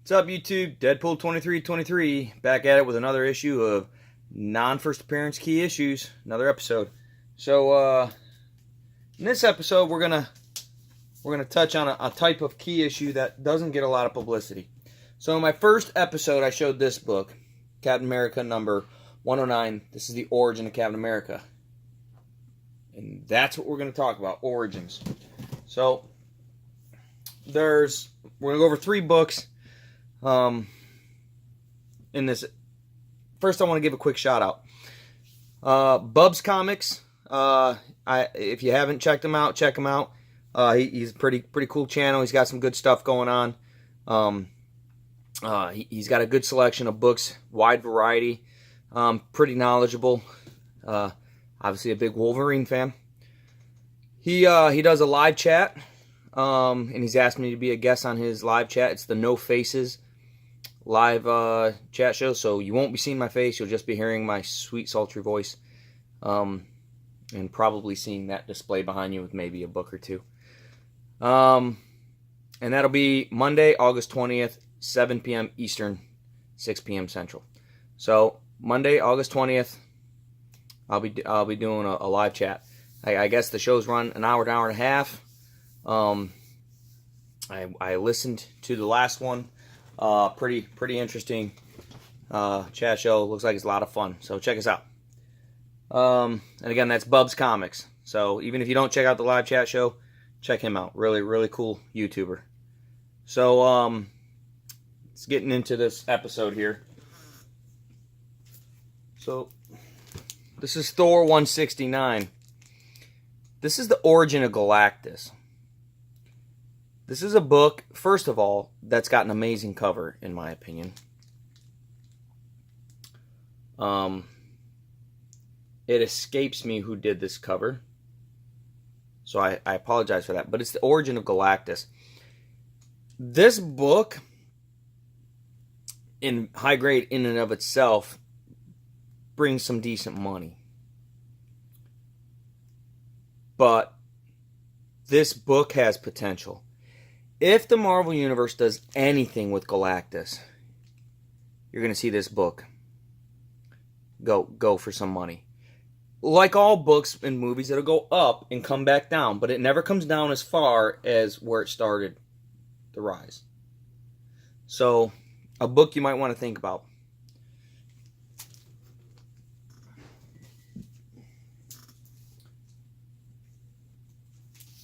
What's up, YouTube? Deadpool 2323 back at it with another issue of non-first appearance key issues. Another episode. So in this episode, we're gonna touch on a type of key issue that doesn't get a lot of publicity. So in my first episode, I showed this book, Captain America number 109. This is the origin of Captain America, and that's what we're gonna talk about: origins. So we're gonna go over 3 books. In this, first I want to give a quick shout out. Bubs Comics. If you haven't checked him out, check him out. He's a pretty cool channel. He's got some good stuff going on. He's got a good selection of books, wide variety. Pretty knowledgeable. Obviously a big Wolverine fan. He does a live chat, and he's asked me to be a guest on his live chat. It's the No Faces live chat show, so you won't be seeing my face. You'll just be hearing my sweet, sultry voice, and probably seeing that displayed behind you with maybe a book or two. And that'll be Monday, August 20th, 7 p.m. Eastern, 6 p.m. Central. So Monday, August 20th, I'll be doing a live chat. I guess the shows run an hour and a half. I listened to the last one. Pretty interesting chat show. Looks like it's a lot of fun. So check us out. And again, that's Bubs Comics. So even if you don't check out the live chat show, check him out. Really cool YouTuber. So let's get into this episode here. So this is Thor 169. This is the origin of Galactus. This is a book, first of all, that's got an amazing cover, in my opinion. It escapes me who did this cover, so I apologize for that. But it's the origin of Galactus. This book, in high grade in and of itself, brings some decent money. But this book has potential. If the Marvel Universe does anything with Galactus, you're going to see this book go for some money. Like all books and movies, it'll go up and come back down, but it never comes down as far as where it started, the rise. So, a book you might want to think about.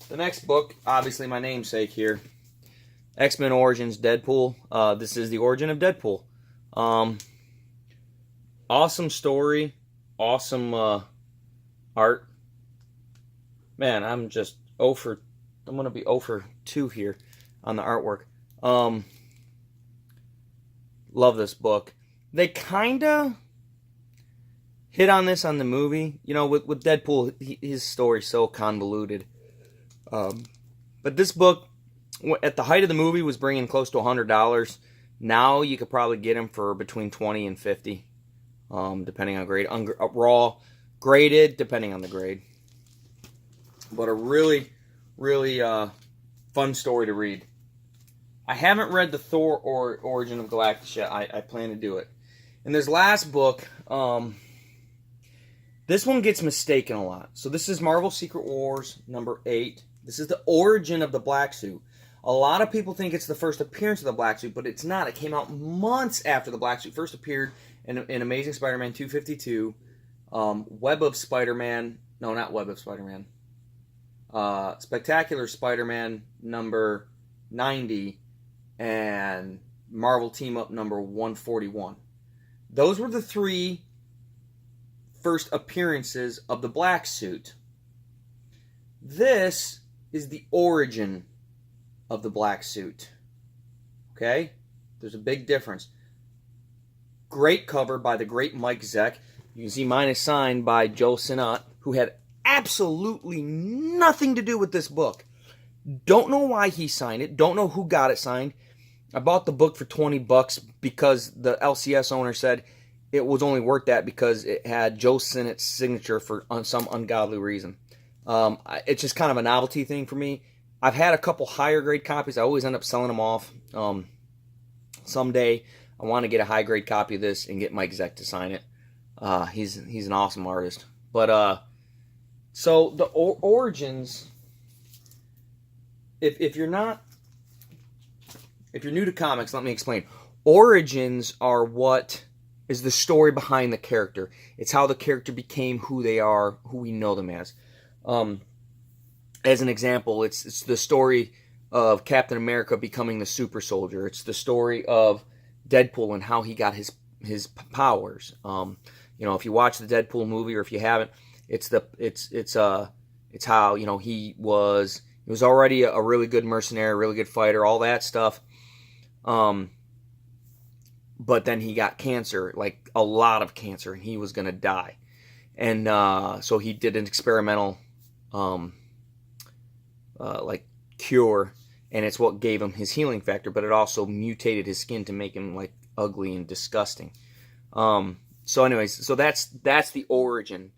The next book, obviously my namesake here, X-Men Origins Deadpool. This is the origin of Deadpool. Awesome story. Awesome art. Man, I'm going to be 0 for 2 here on the artwork. Love this book. They kind of hit on this on the movie. You know, with Deadpool, his story's so convoluted. But this book, at the height of the movie, was bringing close to $100. Now you could probably get them for between $20 and $50, depending on grade. Raw, graded, depending on the grade. But a really fun story to read. I haven't read the Thor Origin of Galactus yet. I plan to do it. And this last book, this one gets mistaken a lot. So this is Marvel Secret Wars number 8. This is the origin of the Black Suit. A lot of people think it's the first appearance of the Black Suit, but it's not. It came out months after the Black Suit first appeared in Amazing Spider-Man 252, Web of Spider-Man, no, not Web of Spider-Man, Spectacular Spider-Man number 90, and Marvel Team Up number 141. Those were the 3 first appearances of the Black Suit. This is the origin of the Black Suit. Okay? There's a big difference. Great cover by the great Mike Zeck. You can see mine is signed by Joe Sinnott, who had absolutely nothing to do with this book. Don't know why he signed it. Don't know who got it signed. I bought the book for $20 because the LCS owner said it was only worth that because it had Joe Sinnott's signature for some ungodly reason. It's just kind of a novelty thing for me. I've had a couple higher grade copies. I always end up selling them off. someday I want to get a high grade copy of this and get Mike Zeck to sign it. He's an awesome artist. But so the origins, if you're new to comics, let me explain. Origins are what is the story behind the character. It's how the character became who they are, who we know them as. As an example, it's the story of Captain America becoming the super soldier. It's the story of Deadpool and how he got his powers. You know, if you watch the Deadpool movie, or if you haven't, it's how, you know, he was already a really good mercenary, a really good fighter, all that stuff. But then he got cancer, like a lot of cancer, and he was gonna die. And so he did an experimental like cure, and it's what gave him his healing factor, but it also mutated his skin to make him like ugly and disgusting. So anyways, so that's the origin.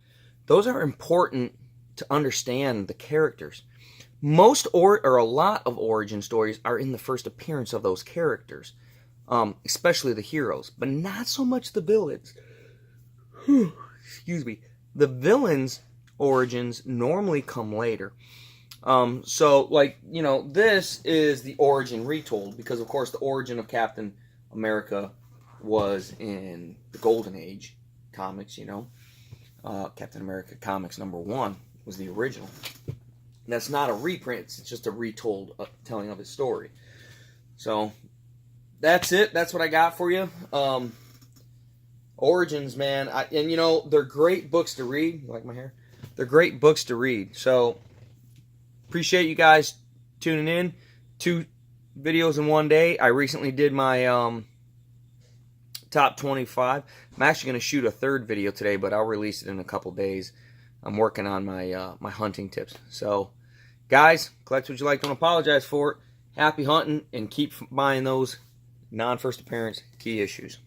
Those are important to understand the characters. Most or a lot of origin stories are in the first appearance of those characters, especially the heroes, but not so much the villains. Excuse me. The villains' origins normally come later. So, like, you know, this is the origin retold, because, of course, the origin of Captain America was in the Golden Age comics, you know. Captain America Comics #1 was the original. That's not a reprint, it's just a retold telling of his story. So, that's it. That's what I got for you. Origins, man. And, you know, they're great books to read. You like my hair? They're great books to read. So, appreciate you guys tuning in. 2 videos in one day. I recently did my top 25. I'm actually going to shoot a 3rd video today, but I'll release it in a couple days. I'm working on my my hunting tips. So, guys, collect what you like. Don't apologize for it. Happy hunting, and keep buying those non-first appearance key issues.